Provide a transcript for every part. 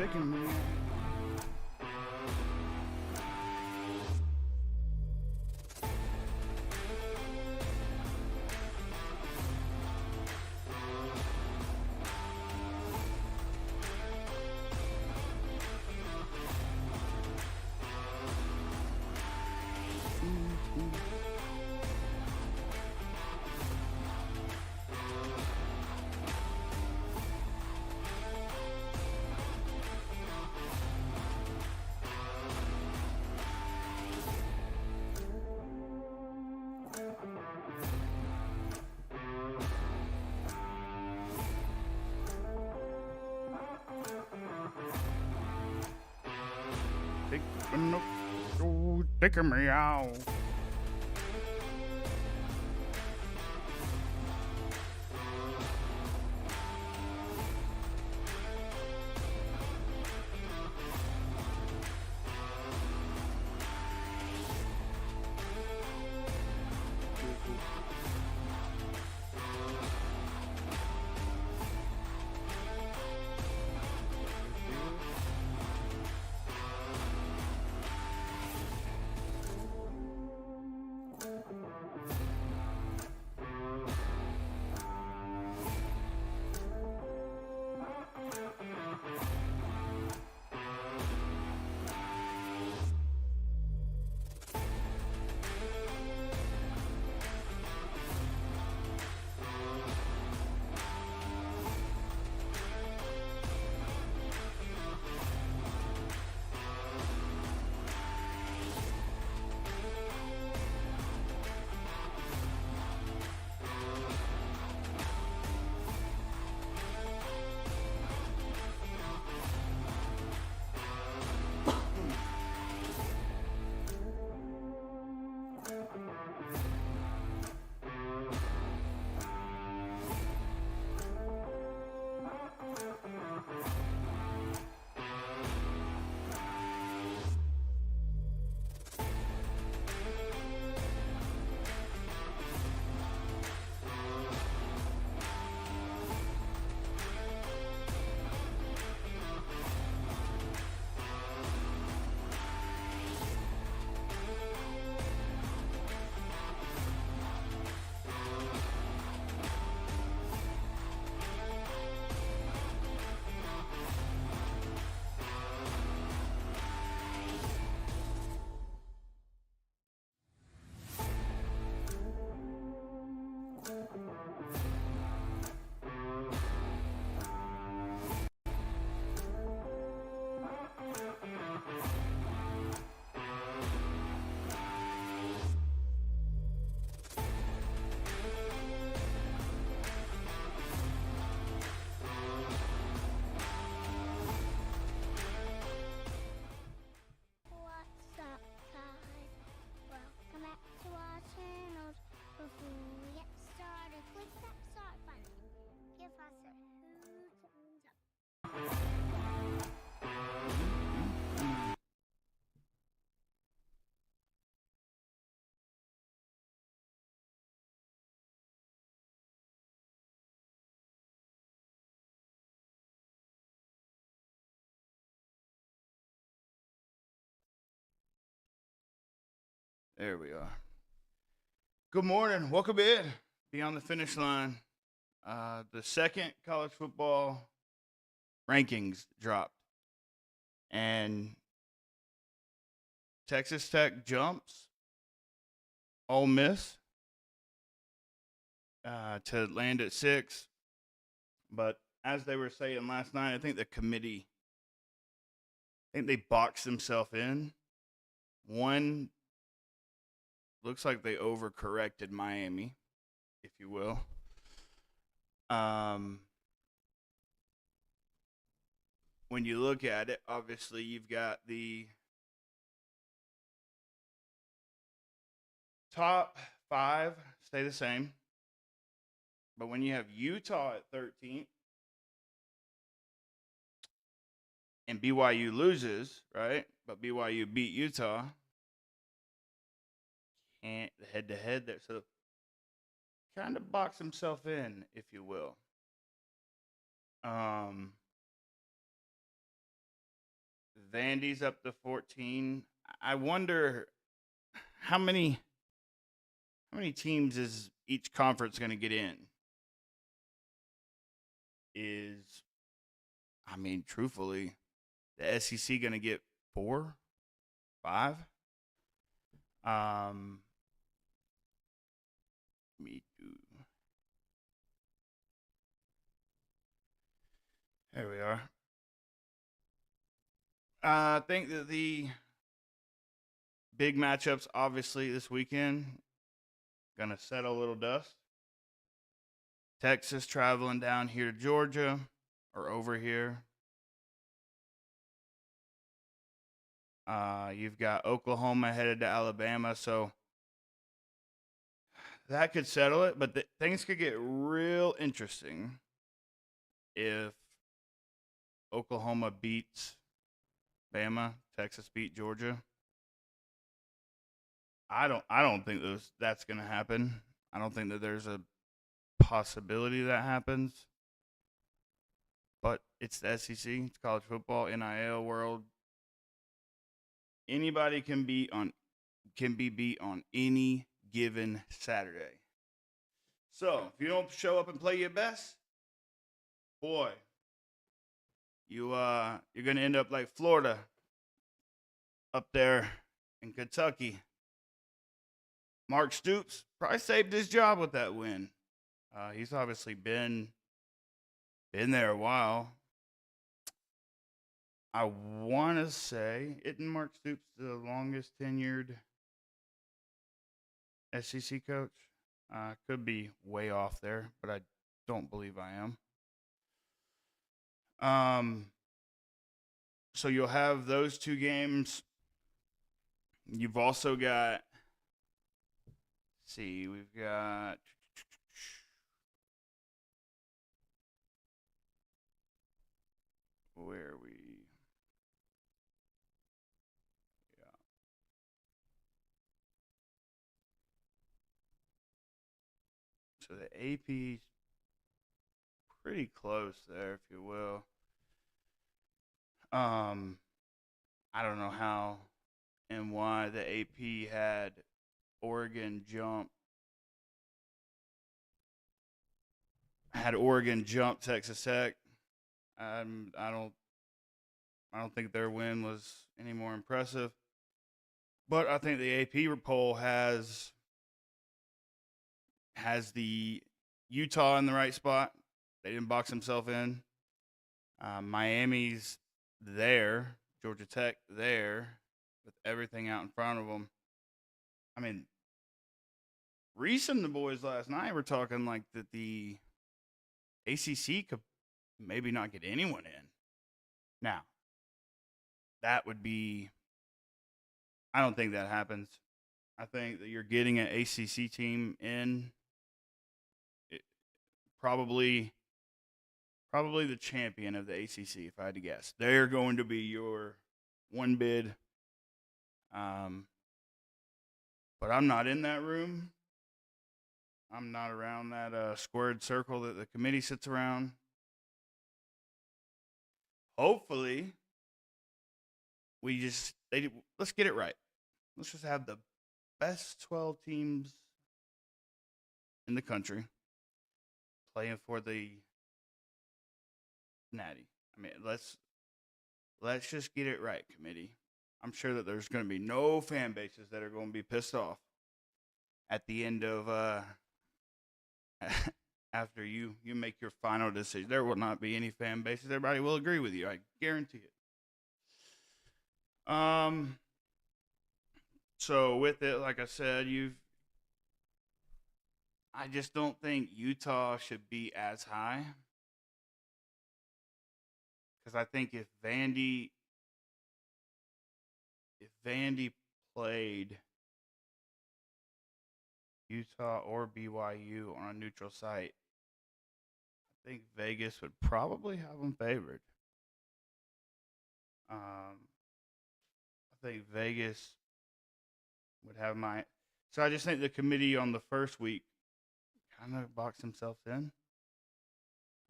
taking me. Taking me out. There we are. Good morning. Welcome in. Beyond the finish line. The second college football rankings dropped. And Texas Tech jumps Ole Miss to land at 6. But as they were saying last night, I think the committee, they boxed themselves in. One, looks like they overcorrected Miami, if you will. When you look at it, obviously you've got the top 5 stay the same. But when you have Utah at 13th and BYU loses, right? But BYU beat Utah. And head-to-head there. So kind of box himself in, if you will. Vandy's up to 14. I wonder how many teams is each conference going to get in? Truthfully, the SEC going to get 4, 5? Me too. There we are. I think that the big matchups, obviously, this weekend, gonna settle a little dust. Texas traveling down here to Georgia, or over here. You've got Oklahoma headed to Alabama, so that could settle it. But things could get real interesting if Oklahoma beats Bama, Texas beat Georgia. I don't think that's going to happen. I don't think that there's a possibility that happens. But it's the SEC, it's college football, NIL world. Anybody can be beat on any given Saturday. So if you don't show up and play your best, boy, you're gonna end up like Florida up there in Kentucky. Mark Stoops probably saved his job with that win. He's obviously been there a while. I want to say, isn't Mark Stoops the longest tenured SEC coach? Could be way off there, but I don't believe I am. So you'll have those two games. You've also got, we've got where are we? Yeah. So the AP's pretty close there, if you will. I don't know how and why the AP had Oregon jump Texas Tech. I don't think their win was any more impressive. But I think the AP poll has the Utah in the right spot. They didn't box themselves in. Miami's there, Georgia Tech there, with everything out in front of them. I mean, Reese and the boys last night were talking like that the ACC could maybe not get anyone in. Now, that would be, I don't think that happens. I think that you're getting an ACC team in, probably the champion of the ACC, if I had to guess. They're going to be your one bid. But I'm not in that room. I'm not around that squared circle that the committee sits around. Hopefully, let's get it right. Let's just have the best 12 teams in the country playing for the Natty. I mean, let's just get it right, committee. I'm sure that there's going to be no fan bases that are going to be pissed off at the end of after you make your final decision. There will not be any fan bases. Everybody will agree with you. I guarantee it. So with it, like I said, I just don't think Utah should be as high. Because I think if Vandy played Utah or BYU on a neutral site, I think Vegas would probably have them favored. I think Vegas would have so I just think the committee on the first week kind of boxed themselves in.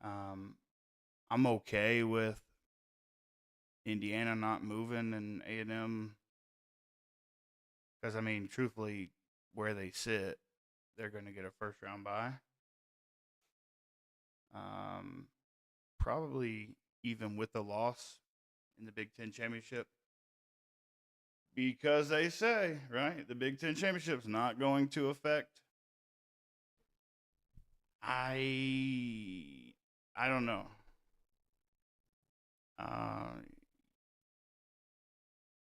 I'm okay with Indiana not moving and A&M, because I mean, truthfully, where they sit, they're going to get a first round bye. Probably even with the loss in the Big Ten championship, because they say right the Big Ten championship's not going to affect. I don't know. Uh,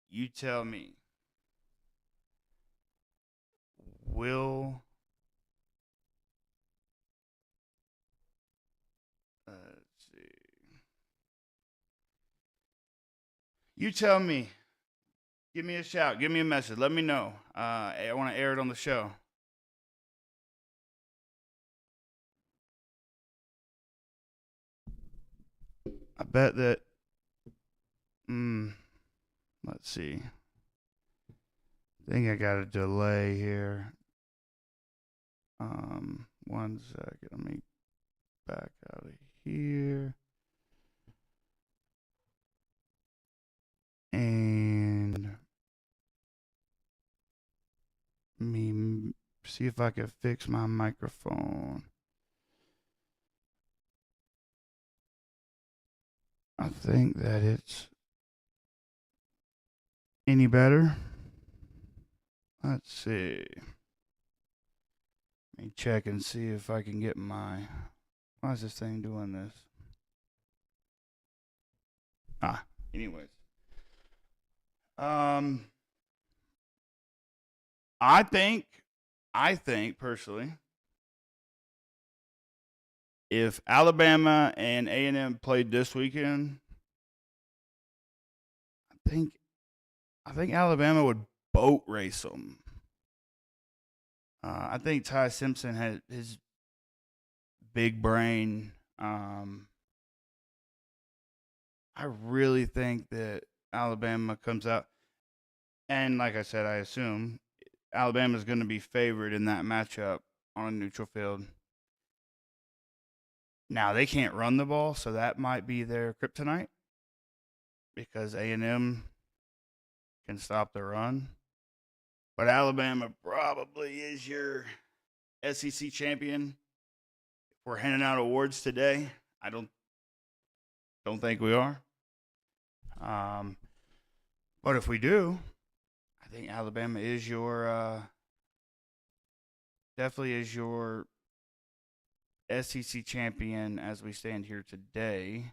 you tell me. Will let's see. You tell me. Give me a shout. Give me a message. Let me know. I want to air it on the show. I bet that. Let's see. I think I got a delay here. 1 second. Let me back out of here. And me see if I can fix my microphone. I think that it's any better. Let's see. Let me check and see if I can get my. Why is this thing doing this? Anyways. I think personally, if Alabama and A&M played this weekend, I think Alabama would boat race them. I think Ty Simpson had his big brain. I really think that Alabama comes out, and like I said, I assume Alabama is going to be favored in that matchup on a neutral field. Now they can't run the ball, so that might be their kryptonite because A&M can stop the run. But Alabama probably is your SEC champion. If we're handing out awards today, I don't think we are. But if we do, I think Alabama is your definitely is your SEC champion as we stand here today.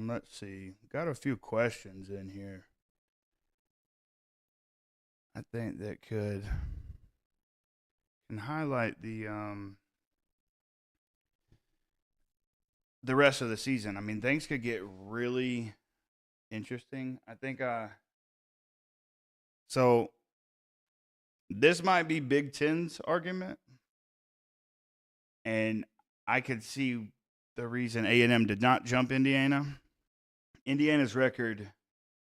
Let's see. Got a few questions in here. I think that can highlight the rest of the season. I mean, things could get really interesting. I think so this might be Big Ten's argument, and I could see the reason A&M did not jump Indiana. Indiana's record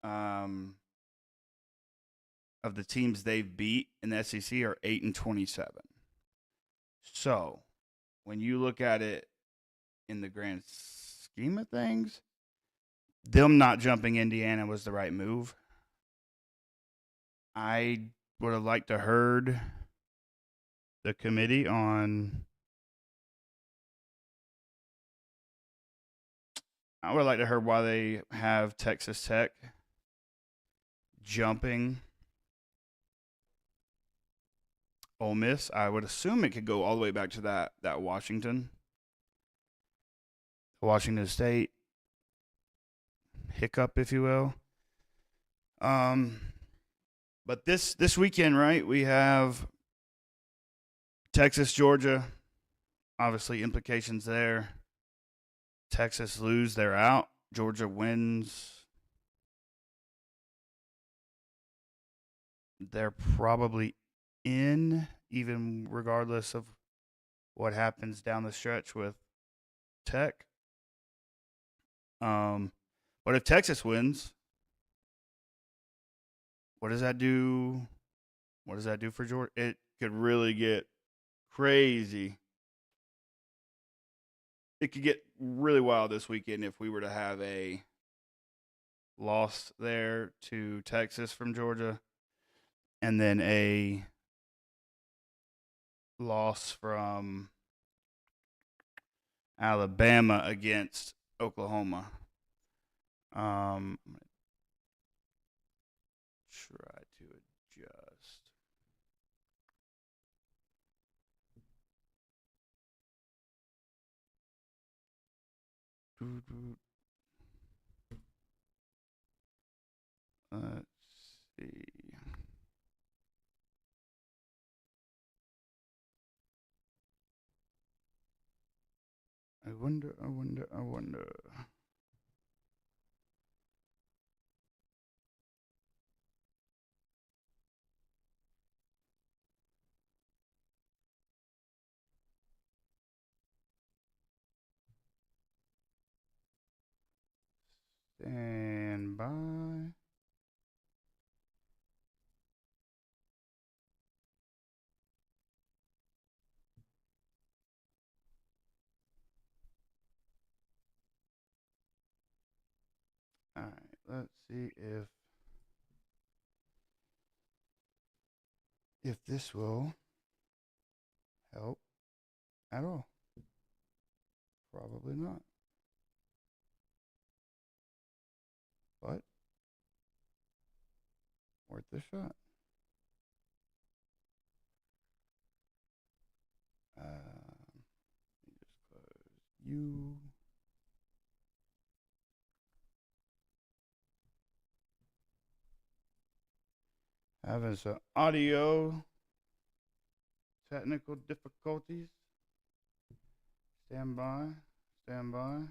of the teams they've beat in the SEC are 8-27. So when you look at it in the grand scheme of things, them not jumping Indiana was the right move. I would have liked to heard the committee on. I would like to hear why they have Texas Tech jumping Ole Miss. I would assume it could go all the way back to that Washington State hiccup, if you will. But this weekend, right? We have Texas, Georgia. Obviously, implications there. Texas lose, they're out. Georgia wins, they're probably in, even regardless of what happens down the stretch with Tech. But if Texas wins, what does that do? What does that do for Georgia? It could really get crazy. It could get really wild this weekend if we were to have a loss there to Texas from Georgia and then a loss from Alabama against Oklahoma. I'm going to try to adjust. Let's see. I wonder. Stand by. All right, let's see if this will help at all. Probably not. But worth a shot. Let me just close you. Having some audio technical difficulties. Stand by. Stand by.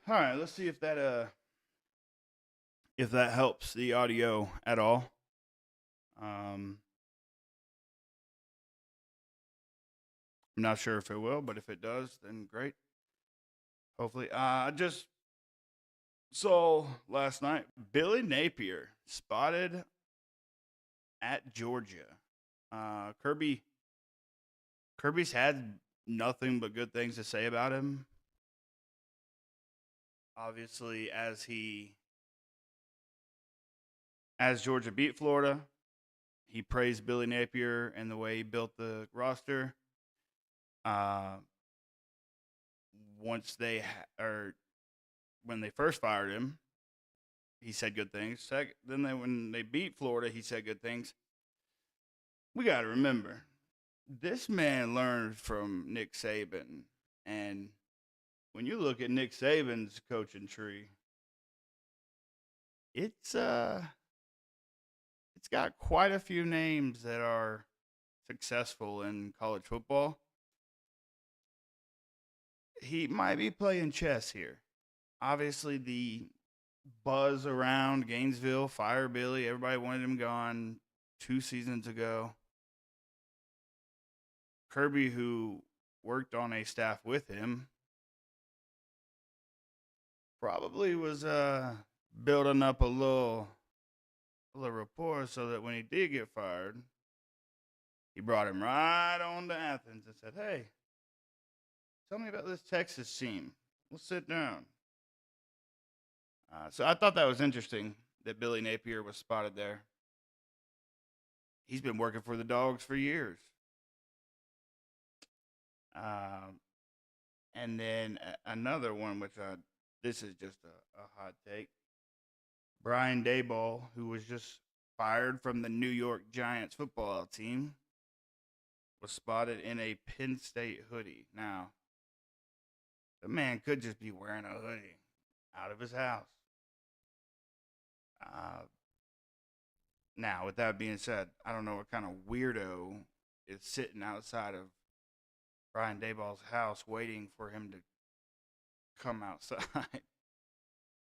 All right, let's see if that helps the audio at all. I'm not sure if it will, but if it does, then great. Hopefully, I just saw last night Billy Napier spotted at Georgia. Kirby's had nothing but good things to say about him. Obviously, as Georgia beat Florida, he praised Billy Napier and the way he built the roster. When they first fired him, he said good things. When they beat Florida, he said good things. We got to remember, this man learned from Nick Saban, and when you look at Nick Saban's coaching tree, it's got quite a few names that are successful in college football. He might be playing chess here. Obviously, the buzz around Gainesville, fire Billy, everybody wanted him gone 2 seasons ago. Kirby, who worked on a staff with him, probably was building up a little rapport so that when he did get fired, he brought him right on to Athens and said, "Hey, tell me about this Texas team. We'll sit down." So I thought that was interesting that Billy Napier was spotted there. He's been working for the Dogs for years. And then another one, which this is just a hot take. Brian Daboll, who was just fired from the New York Giants football team, was spotted in a Penn State hoodie. Now, the man could just be wearing a hoodie out of his house. Now, with that being said, I don't know what kind of weirdo is sitting outside of Brian Daboll's house waiting for him to come outside.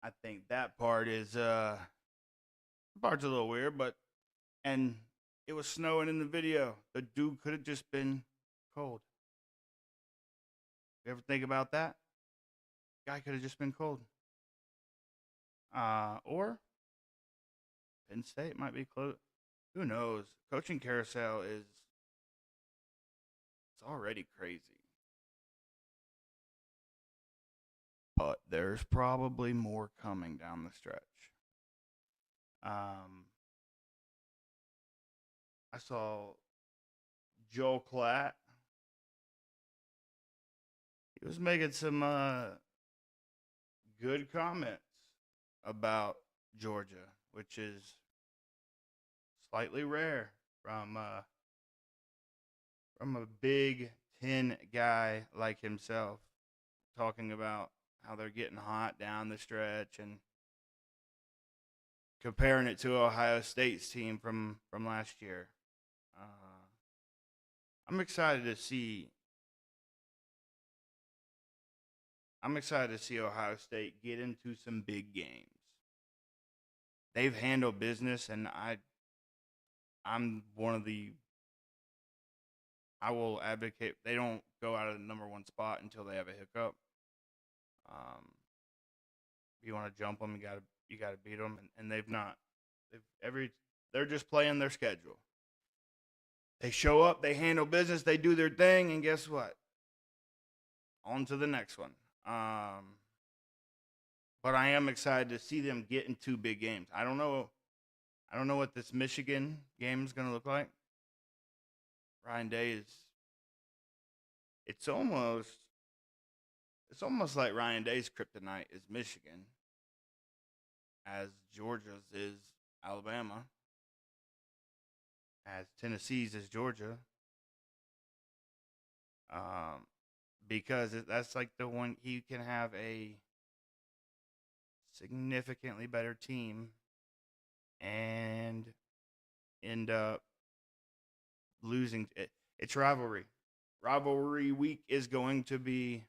I think that part is part's a little weird, and it was snowing in the video. The dude could have just been cold. You ever think about that? Guy could have just been cold. Or Penn State might be close. Who knows? Coaching carousel it's already crazy. But there's probably more coming down the stretch. I saw Joel Klatt. He was making some good comments about Georgia, which is slightly rare from a Big Ten guy like himself, talking about how they're getting hot down the stretch and comparing it to Ohio State's team from last year. I'm excited to see Ohio State get into some big games. They've handled business, and I'm one of the. I will advocate they don't go out of the number one spot until they have a hiccup. If you want to jump them, you gotta beat them, and they've not. They're just playing their schedule. They show up, they handle business, they do their thing, and guess what? On to the next one. But I am excited to see them get in two big games. I don't know what this Michigan game is going to look like. Ryan Day is. It's almost like Ryan Day's kryptonite is Michigan, as Georgia's is Alabama, as Tennessee's is Georgia. Because that's like the one he can have a significantly better team and end up losing. It's rivalry. Rivalry week is going to be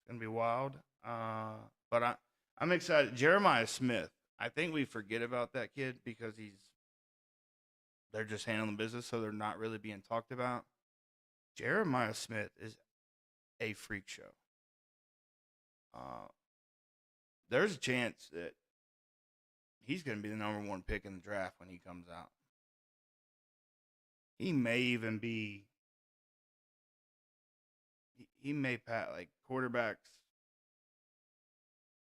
wild. But I'm excited. Jeremiah Smith. I think we forget about that kid because they're just handling business, so they're not really being talked about. Jeremiah Smith is a freak show. There's a chance that he's going to be the number one pick in the draft when he comes out. He may even be. He may pat like quarterbacks.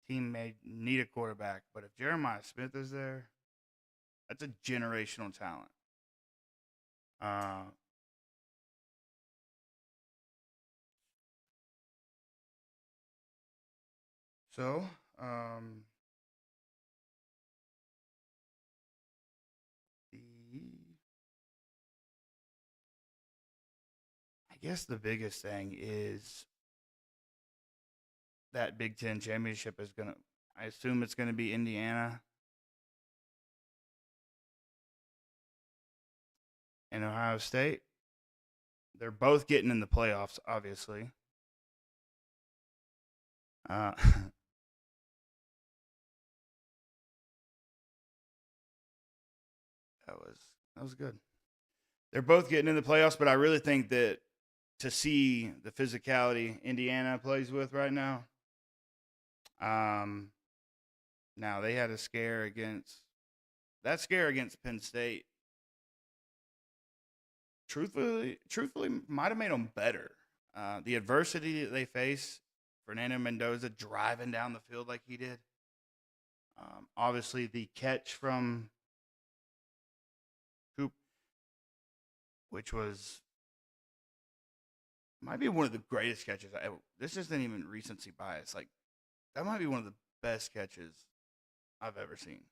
Team may need a quarterback, but if Jeremiah Smith is there, that's a generational talent. So, I guess the biggest thing is that Big Ten championship is I assume it's gonna be Indiana and Ohio State. They're both getting in the playoffs, obviously. That was good. They're both getting in the playoffs, but I really think that to see the physicality Indiana plays with right now, Now they had a scare against Penn State. Truthfully, might have made them better. The adversity that they face, Fernando Mendoza driving down the field like he did. Obviously, the catch from Coop, which might be one of the greatest catches I ever. This isn't even recency bias. Like, that might be one of the best catches I've ever seen.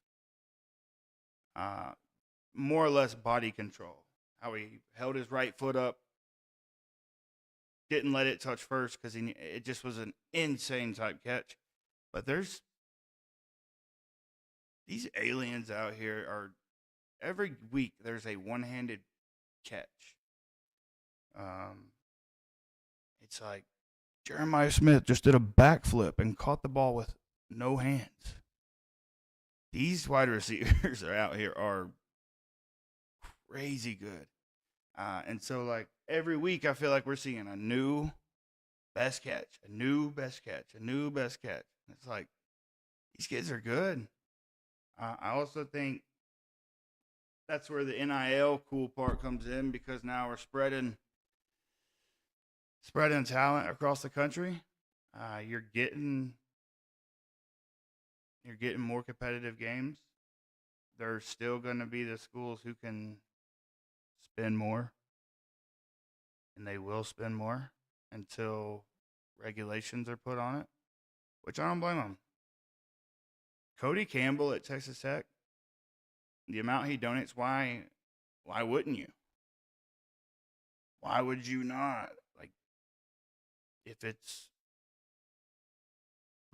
More or less body control. How he held his right foot up, didn't let it touch first because it just was an insane type catch. But there's these aliens out here are every week there's a one-handed catch. It's like Jeremiah Smith just did a backflip and caught the ball with no hands. These wide receivers are out here are crazy good. And so, like, every week I feel like we're seeing a new best catch, a new best catch, a new best catch. It's like, these kids are good. I also think that's where the NIL cool part comes in, because now we're spreading talent across the country. You're getting more competitive games. There's still going to be the schools who can spend more, and they will spend more until regulations are put on it, which I don't blame them. Cody Campbell at Texas Tech, the amount he donates, why wouldn't you? Why would you not? Like, if it's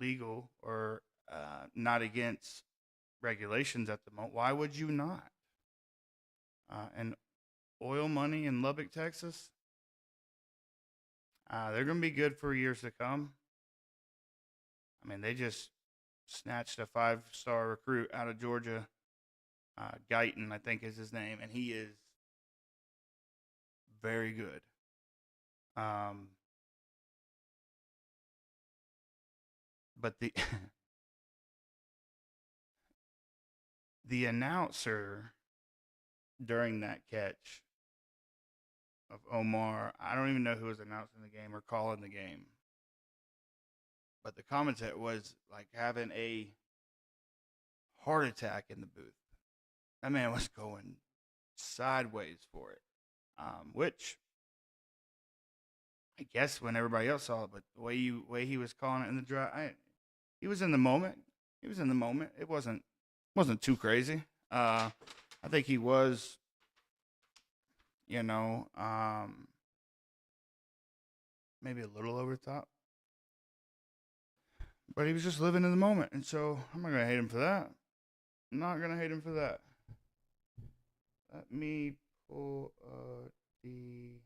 legal or not against regulations at the moment, why would you not? And oil money in Lubbock, Texas, they're going to be good for years to come. I mean, they just snatched a 5-star recruit out of Georgia. Guyton, I think is his name, and he is very good. But the announcer during that catch of Omar, I don't even know who was announcing the game or calling the game, but the commentator was like having a heart attack in the booth. That man was going sideways for it, which I guess when everybody else saw it, but the way he was calling it in the drive, he was in the moment. He was in the moment. It wasn't too crazy. I think he was, maybe a little over the top. But he was just living in the moment. And so I'm not going to hate him for that. I'm not going to hate him for that. Let me pull the...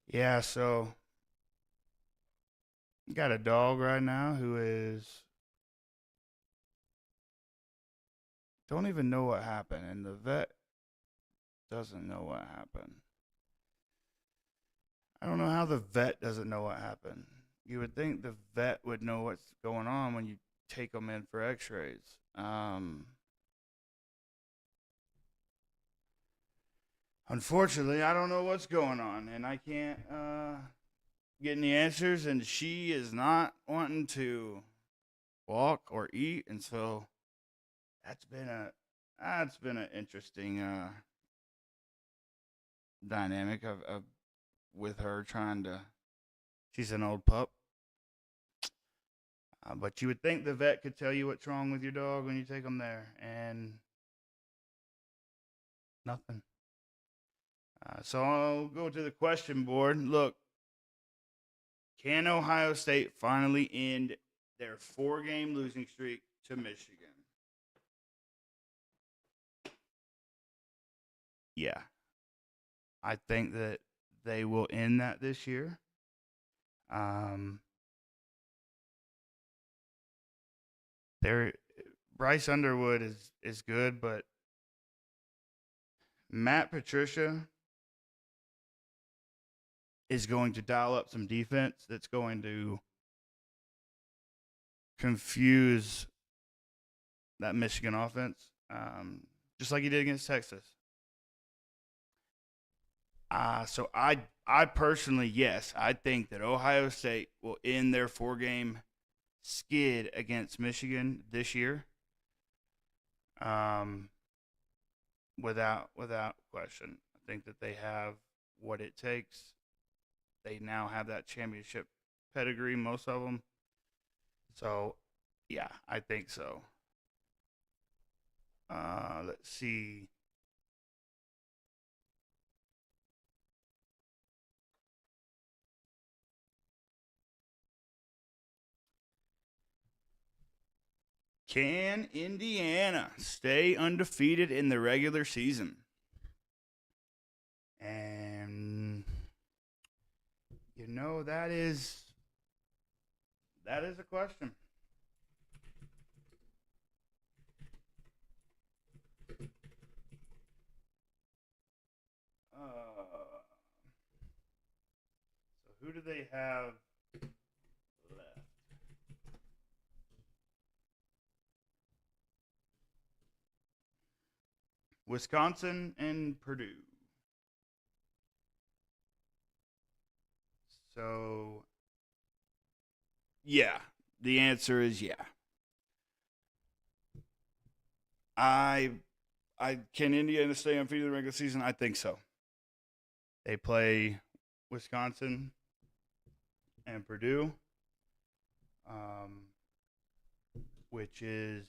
Yeah, so got a dog right now who don't even know what happened, and the vet doesn't know what happened. I don't know how the vet doesn't know what happened. You would think the vet would know what's going on when you take them in for x-rays. Unfortunately, I don't know what's going on, and I can't get any answers, and she is not wanting to walk or eat, and so that's been an interesting dynamic of with her trying to. She's an old pup, but you would think the vet could tell you what's wrong with your dog when you take them there, and nothing. So I'll go to the question board. Look, can Ohio State finally end their 4-game losing streak to Michigan? Yeah. I think that they will end that this year. They're Bryce Underwood is good, but Matt Patricia is going to dial up some defense that's going to confuse that Michigan offense, just like he did against Texas. So I personally, yes, I think that Ohio State will end their 4-game skid against Michigan this year. Without question, I think that they have what it takes. They now have that championship pedigree, most of them. So, yeah, I think so. Let's see. Can Indiana stay undefeated in the regular season? And that is a question. So who do they have left? Wisconsin and Purdue. So, yeah, the answer is yeah. I can Indiana stay undefeated in the regular season? I think so. They play Wisconsin and Purdue, which is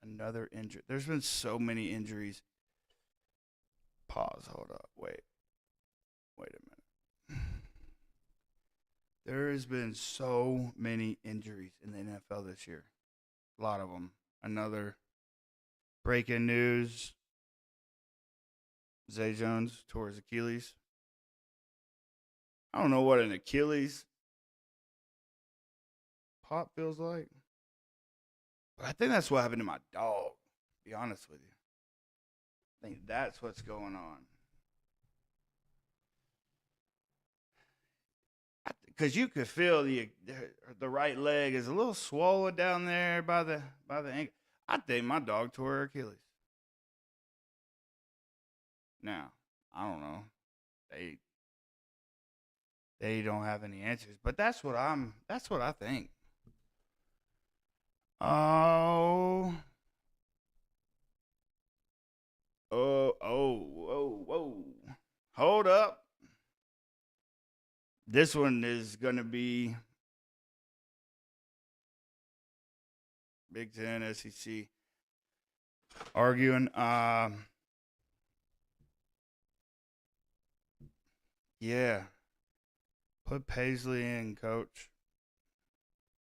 another injury. There's been so many injuries. Pause. Hold up. Wait a minute. There has been so many injuries in the NFL this year. A lot of them. Another breaking news. Zay Jones tore his Achilles. I don't know what an Achilles pop feels like. But I think that's what happened to my dog, to be honest with you. I think that's what's going on. Because you could feel the right leg is a little swollen down there by the ankle. I think my dog tore her Achilles. Now, I don't know. They don't have any answers, but that's what I think. Oh. Whoa. Hold up. This one is going to be Big Ten, SEC arguing. Yeah. Put Paisley in, coach.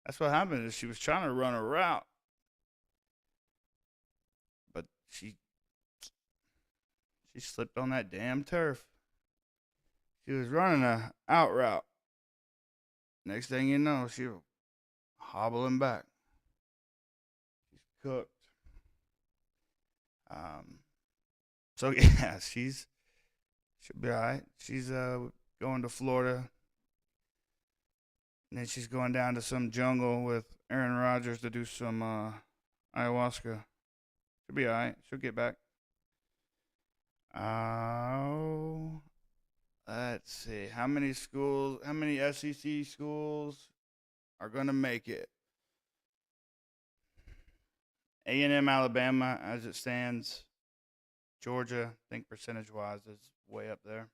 That's what happened is she was trying to run a route. But she slipped on that damn turf. She was running a out route. Next thing you know, she was hobbling back. She's cooked. So yeah, she'll be all right. She's going to Florida. And then she's going down to some jungle with Aaron Rodgers to do some ayahuasca. She'll be all right. She'll get back. Oh, let's see. How many SEC schools are going to make it? A&M, Alabama, as it stands. Georgia, I think percentage-wise, is way up there.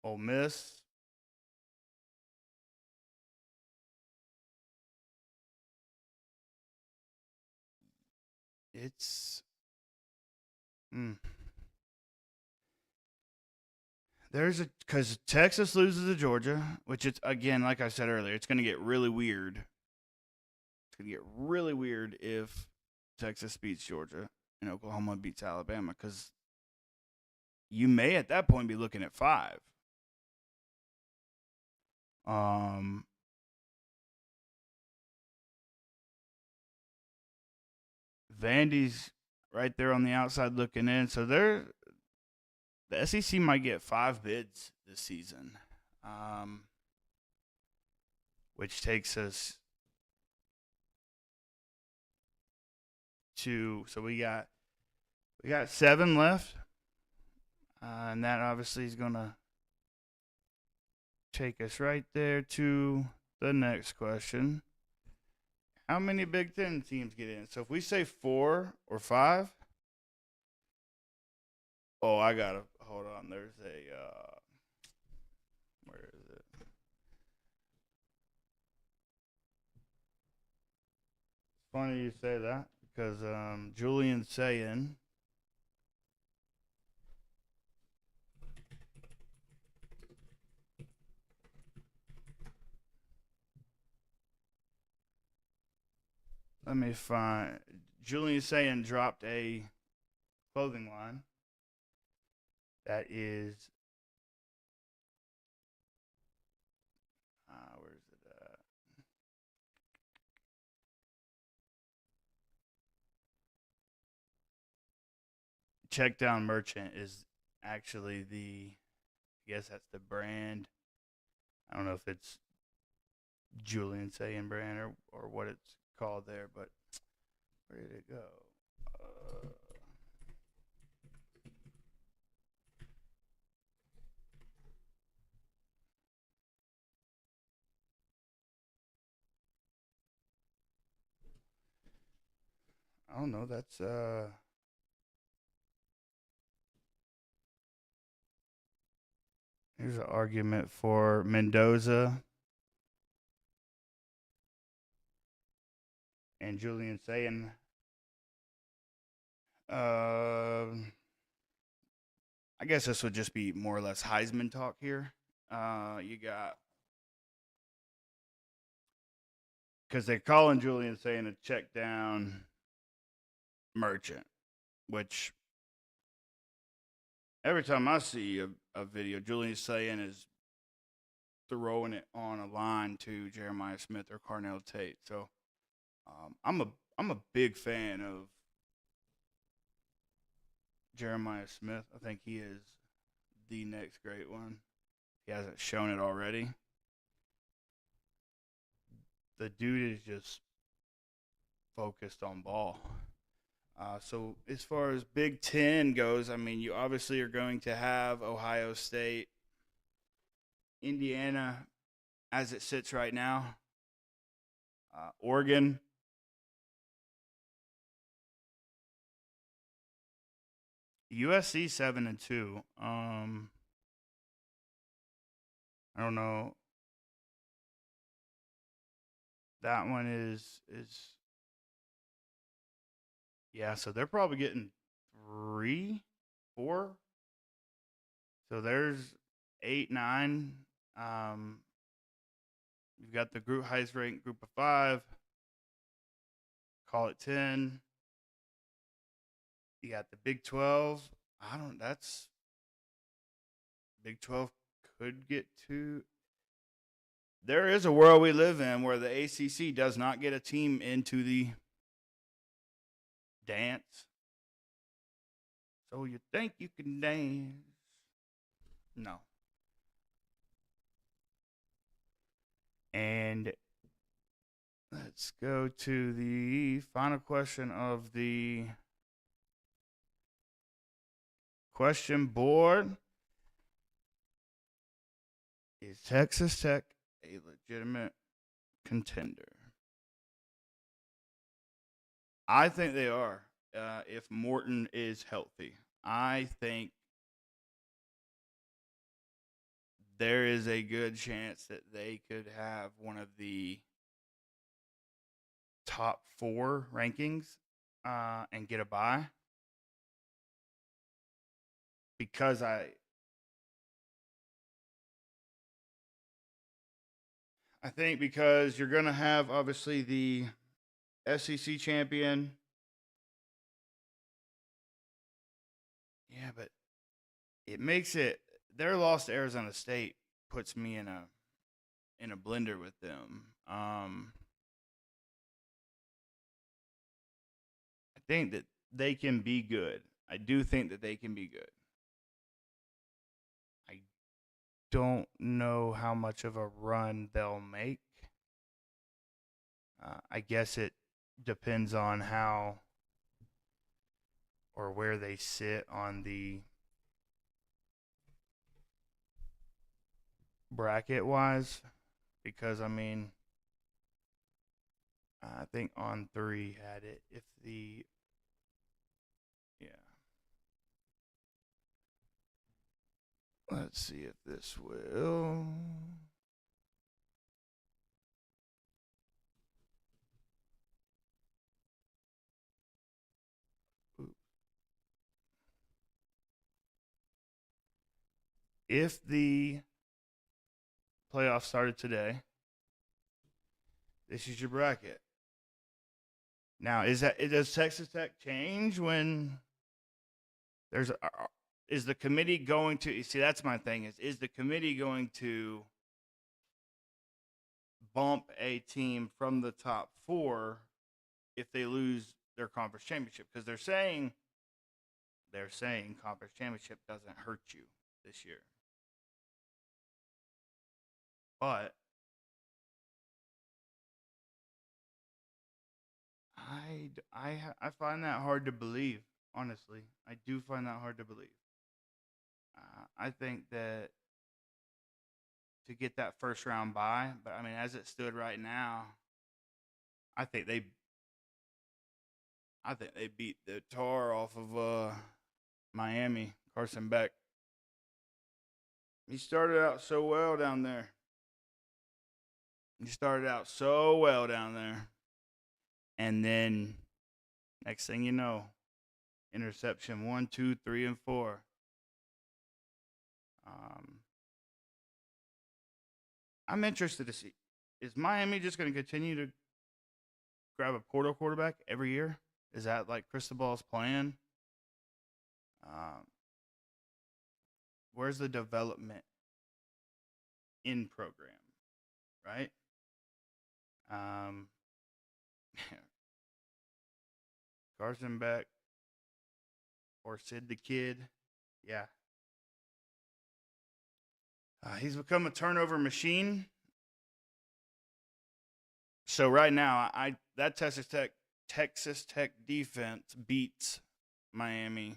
Ole Miss. It's because Texas loses to Georgia, which it's again, like I said earlier, it's going to get really weird. It's going to get really weird if Texas beats Georgia and Oklahoma beats Alabama because you may at that point be looking at 5. Vandy's right there on the outside looking in. So the SEC might get 5 bids this season, which takes us to, so we got 7 left, and that obviously is going to take us right there to the next question. How many Big Ten teams get in? So if we say 4 or 5, oh, I gotta hold on. There's a where is it? It's funny you say that because Julian's saying. Let me find. Julian saying dropped a clothing line that is. Where is it at? Check Down Merchant is actually I guess that's the brand. I don't know if it's Julian saying brand or what it's called there, but where did it go? I don't know. That's here's an argument for Mendoza and Julian saying I guess this would just be more or less Heisman talk here. You got, because they're calling Julian saying a check down Merchant, which every time I see a video, Julian saying is throwing it on a line to Jeremiah Smith or Carnell Tate. So I'm a big fan of Jeremiah Smith. I think he is the next great one. He hasn't shown it already. The dude is just focused on ball. So as far as Big Ten goes, I mean, you obviously are going to have Ohio State, Indiana, as it sits right now, Oregon, USC 7-2. I don't know. That one is yeah. So they're probably getting 3, 4. So there's 8, 9. You've got the highest ranked group of 5. Call it 10. You got the Big 12. That's Big 12 could get to. There is a world we live in where the ACC does not get a team into the dance. So you think you can dance? No. And let's go to the final question of the question board. Is Texas Tech a legitimate contender? I think they are. If Morton is healthy, I think there is a good chance that they could have one of the top 4 rankings and get a bye. Because I think because you're going to have obviously the SEC champion. Yeah, but it makes it their loss to Arizona State puts me in a blender with them. I think that they can be good. I do think that they can be good. I don't know how much of a run they'll make. I guess it depends on how or where they sit on the bracket wise, because I mean, I think on 3 had it. If the yeah, let's see if this will. If the playoffs started today, this is your bracket. Now, does Texas Tech change when there's is the committee going to see? That's my thing. Is the committee going to bump a team from the top 4 if they lose their conference championship? Because they're saying conference championship doesn't hurt you this year, but I find that hard to believe. Honestly, I do find that hard to believe. I think that to get that first round bye, but I mean, as it stood right now, I think they beat the tar off of Miami. Carson Beck. He started out so well down there. And then next thing you know, interception 1, 2, 3, and 4. I'm interested to see, is Miami just going to continue to grab a portal quarterback every year? Is that like Cristobal's plan? Where's the development in program, right? Carson Beck or Sid the Kid, yeah. He's become a turnover machine. So right now, that Texas Tech defense beats Miami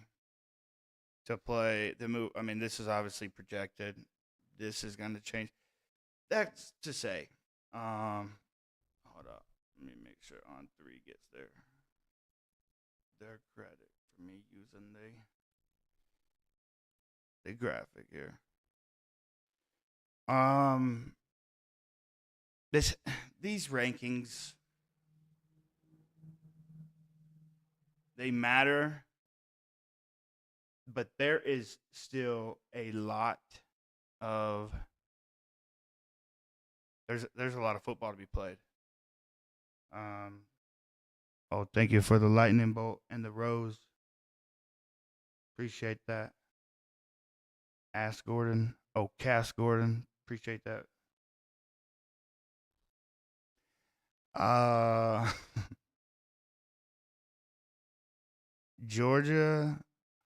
to play the move. I mean, this is obviously projected. This is going to change. That's to say, hold up. Let me make sure on 3 gets their credit for me using the graphic here. These rankings, they matter, but there is still a lot of there's a lot of football to be played. Oh, thank you for the lightning bolt and the rose. Appreciate that. Ask Gordon. Oh, Cass Gordon. Appreciate that. Georgia.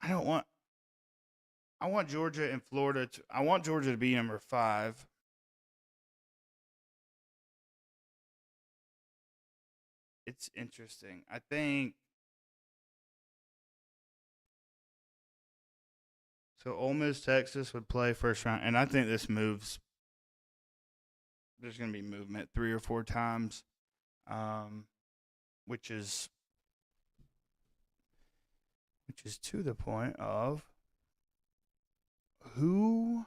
I want Georgia and Florida I want Georgia to be number 5. It's interesting. I think so. Ole Miss, Texas would play first round, and I think this moves. There's going to be movement 3 or 4 times, which is to the point of who's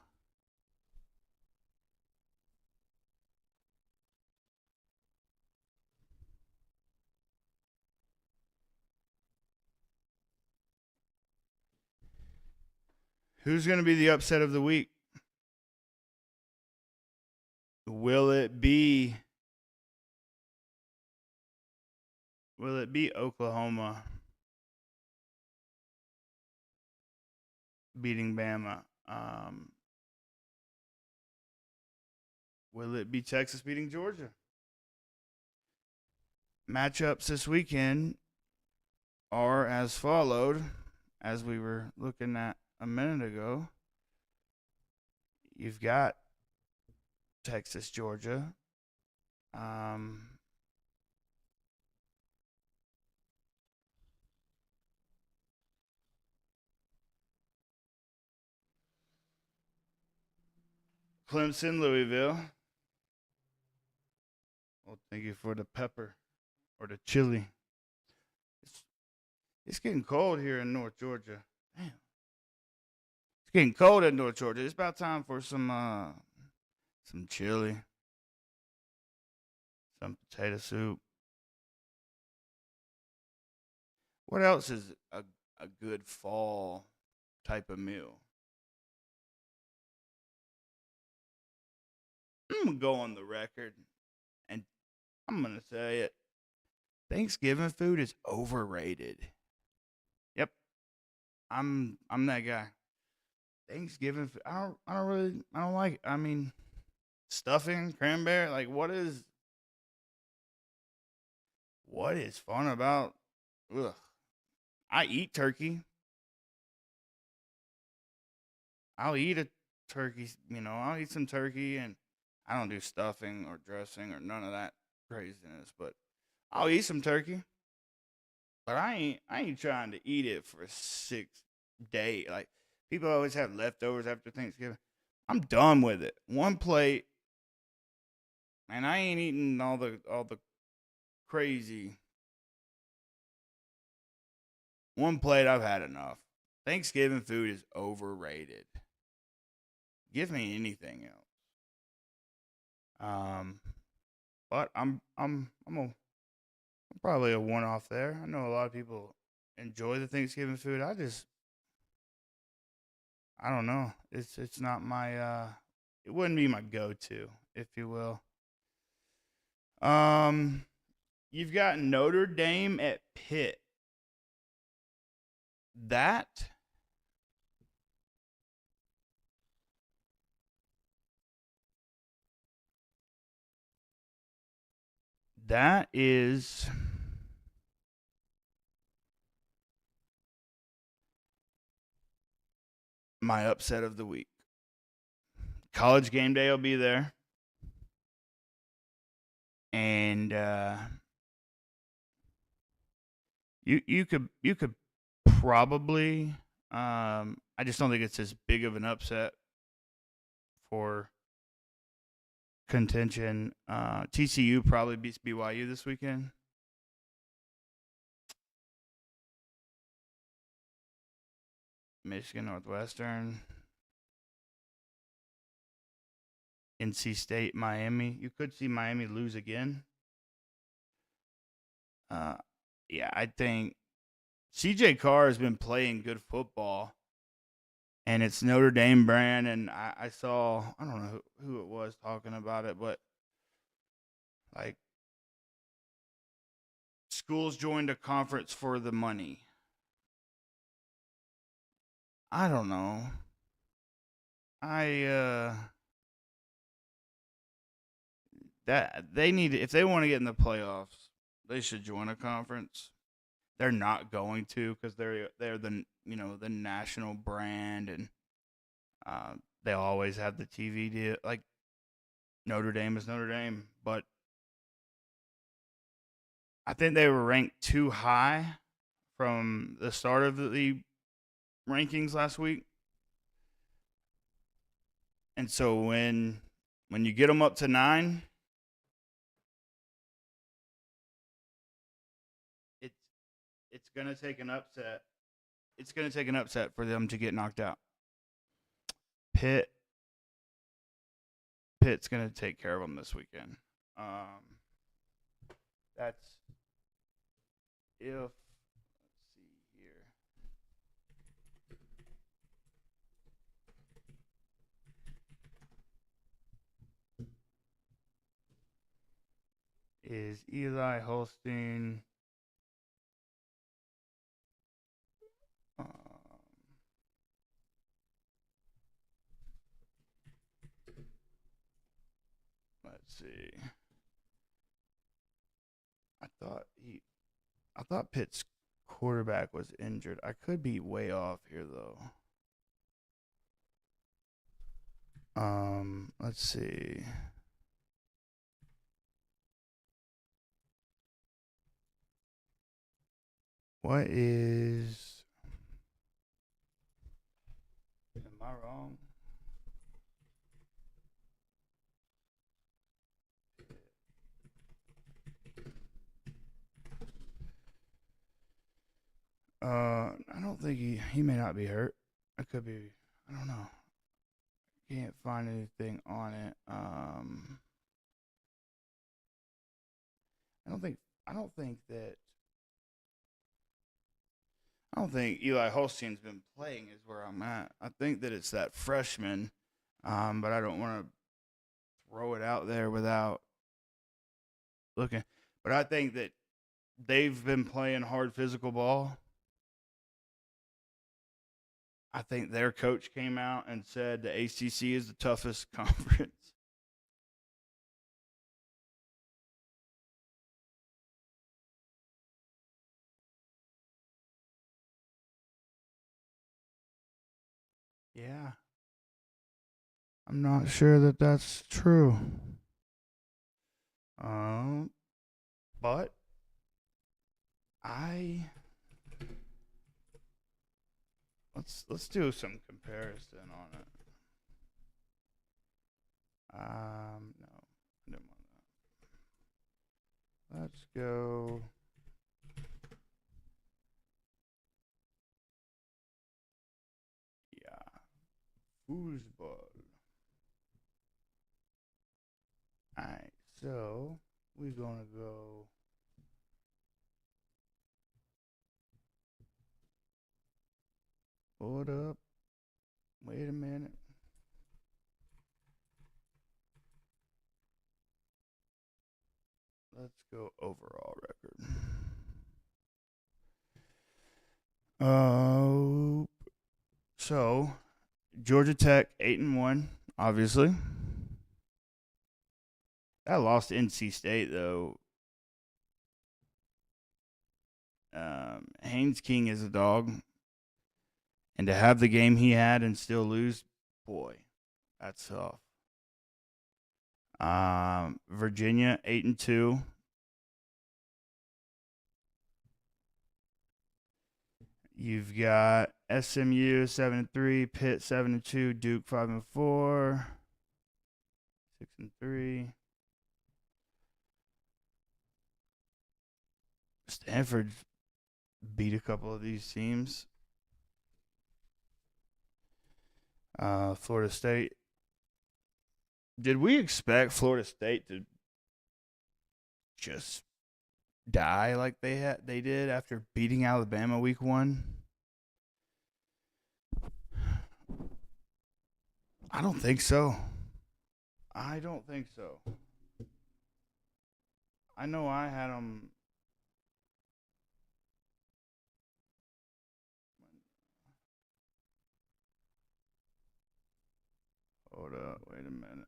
going to be the upset of the week? Will it be Oklahoma? beating Bama. Will it be Texas beating Georgia? Matchups this weekend are as followed, as we were looking at a minute ago. You've got Texas, Georgia. Clemson, Louisville. Well, thank you for the pepper or the chili. It's getting cold here in North Georgia. Damn. It's getting cold in North Georgia. It's about time for some chili, some potato soup. What else is a good fall type of meal? I'm gonna go on the record and I'm gonna say it. Thanksgiving food is overrated. Yep, I'm that guy. Thanksgiving food, I don't like it. I mean, stuffing, cranberry, like what is fun about? Ugh. I eat turkey. I'll eat a turkey. I'll eat some turkey, and I don't do stuffing or dressing or none of that craziness. But I'll eat some turkey. But I ain't trying to eat it for 6 days. Like people always have leftovers after Thanksgiving. I'm done with it. One plate, and I ain't eating all the crazy. One plate, I've had enough. Thanksgiving food is overrated. Give me anything else. Um, but I'm probably a one off there. I know a lot of people enjoy the Thanksgiving food. I don't know. It's not my it wouldn't be my go to, if you will. Um, you've got Notre Dame at Pitt. That that is my upset of the week. College game day will be there, and you could probably. I just don't think it's as big of an upset for contention. TCU probably beats BYU this weekend. Michigan Northwestern, NC State, Miami. You could see Miami lose again. Uh, yeah, I think CJ Carr has been playing good football, and it's Notre Dame brand. And I saw, I don't know who it was talking about it, but like schools joined a conference for the money. I don't know. I that they need, if they want to get in the playoffs, they should join a conference. They're not going to because they're the national brand, and they always have the TV deal. Like Notre Dame is Notre Dame, but I think they were ranked too high from the start of the rankings last week, and so when you get them up to 9, it's it's gonna take an upset. It's gonna take an upset for them to get knocked out. Pitt Pitt's gonna take care of them this weekend. That's if let's see here. Is Eli Holstein um, see. I thought Pitt's quarterback was injured. I could be way off here though. Let's see. What is? Am I wrong? I don't think he may not be hurt. I could be. I don't know. Can't find anything on it. I don't think. I don't think that. I don't think Eli Holstein's been playing. Is where I'm at. I think that it's that freshman. But I don't want to throw it out there without looking. But I think that they've been playing hard physical ball. I think their coach came out and said the ACC is the toughest conference. Yeah. I'm not sure that that's true. But I let's do some comparison on it. No, I didn't want that. Let's go. Yeah, foosball. All right, so we're gonna go. Hold up. Wait a minute. Let's go overall record. So Georgia Tech 8-1, obviously. That lost to NC State though. Haynes King is a dog, and to have the game he had and still lose, boy, that's tough. Virginia 8-2. You've got SMU 7-3, Pitt 7-2, Duke 5-4, 6-3. Stanford beat a couple of these teams. Florida State. Did we expect Florida State to just die like they did after beating Alabama week 1? I don't think so. I don't think so. I know I had them. Hold up, wait a minute.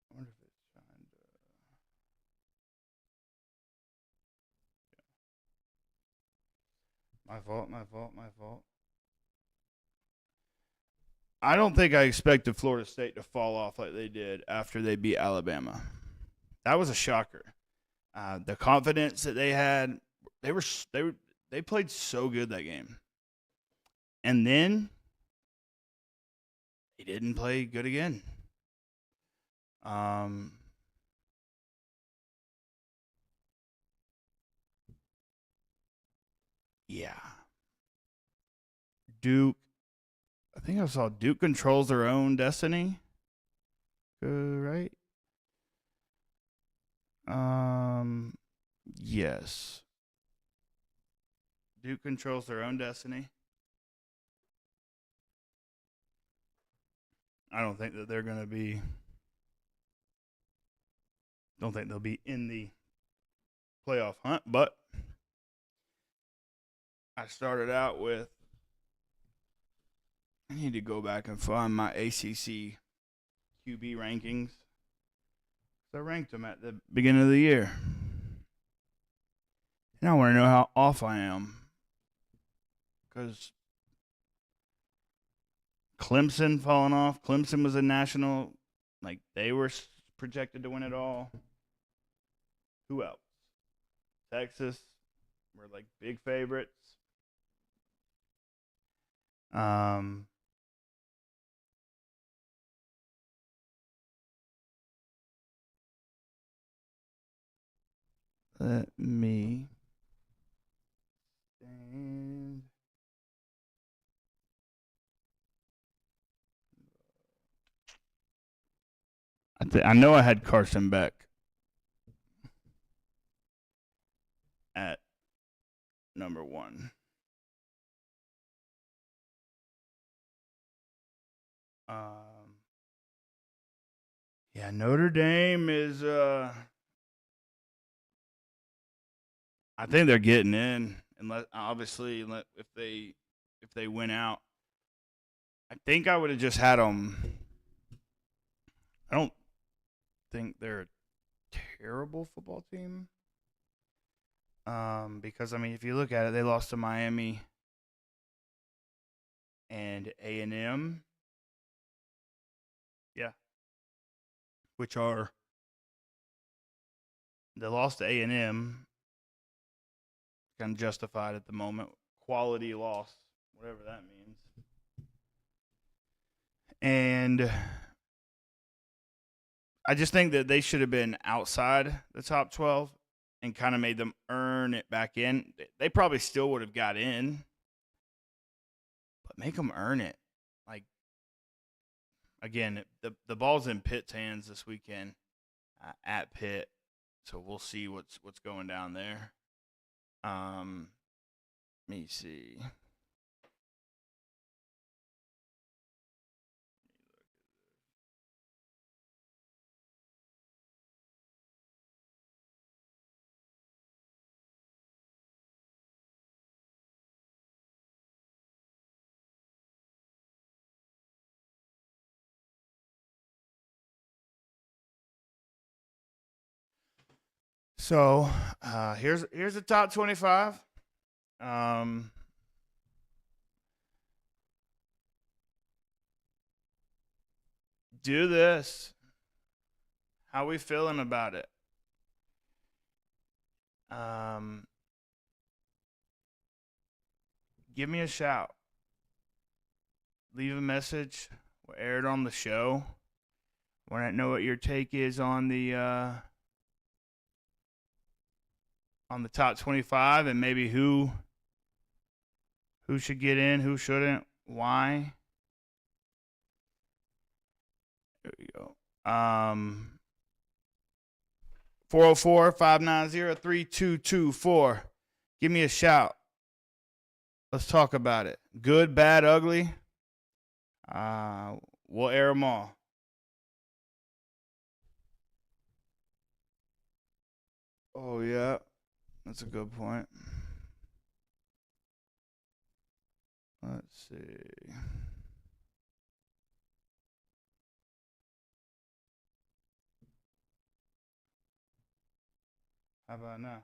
I wonder if it's trying to. My fault. I don't think I expected Florida State to fall off like they did after they beat Alabama. That was a shocker. The confidence that they had, they played so good that game, and then they didn't play good again. Yeah. Duke. I think I saw Duke controls their own destiny. Right? Yes. Duke controls their own destiny. I don't think that they're going to be. Don't think they'll be in the playoff hunt, but I started out with. I need to go back and find my ACC QB rankings. I ranked them at the beginning of the year. And I want to know how off I am. Because Clemson falling off. Clemson was a national, like they were projected to win it all. Who else? Texas were like big favorites. Let me stand. I know I had Carson Beck at number 1. Yeah, Notre Dame is I think they're getting in, unless obviously if they win out. I think I would have just had them. I don't think they're a terrible football team. Because I mean, if you look at it, they lost to Miami and A&M. Yeah, which are they lost to A&M. Kind of justified at the moment. Quality loss, whatever that means. And I just think that they should have been outside the top 12 and kind of made them earn it back in. They probably still would have got in, but make them earn it. Like, again, the ball's in Pitt's hands this weekend at Pitt, so we'll see what's going down there. Let me see. So here's the top 25. Do this. How we feeling about it? Give me a shout. Leave a message. We'll air it on the show. Want to know what your take is on the top 25 and maybe who should get in, who shouldn't, why. There we go. 404-590-3224. Give me a shout. Let's talk about it. Good, bad, ugly. We'll air them all. Oh, yeah. That's a good point. Let's see. How about now?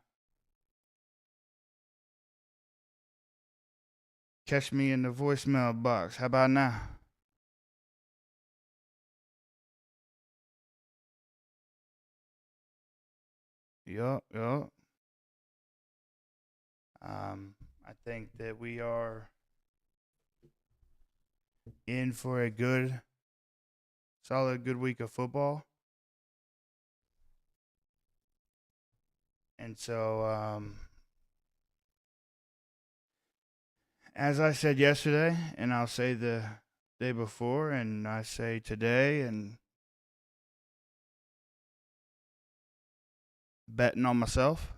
Catch me in the voicemail box. How about now? Yup. I think that we are in for a good week of football. And so, as I said yesterday, and I'll say the day before, and I say today, and betting on myself.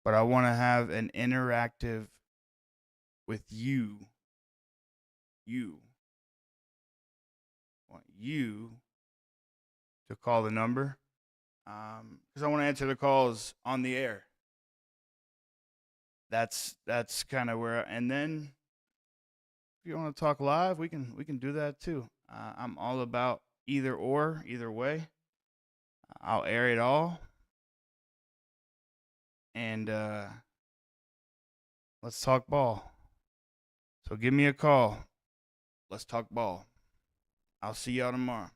But I want to have an interactive with you. I want you to call the number because I want to answer the calls on the air. that's kind of where. And then if you want to talk live, we can do that too. I'm all about either or, either way. I'll air it all, and let's talk ball. So give me a call. Let's talk ball. I'll see y'all tomorrow.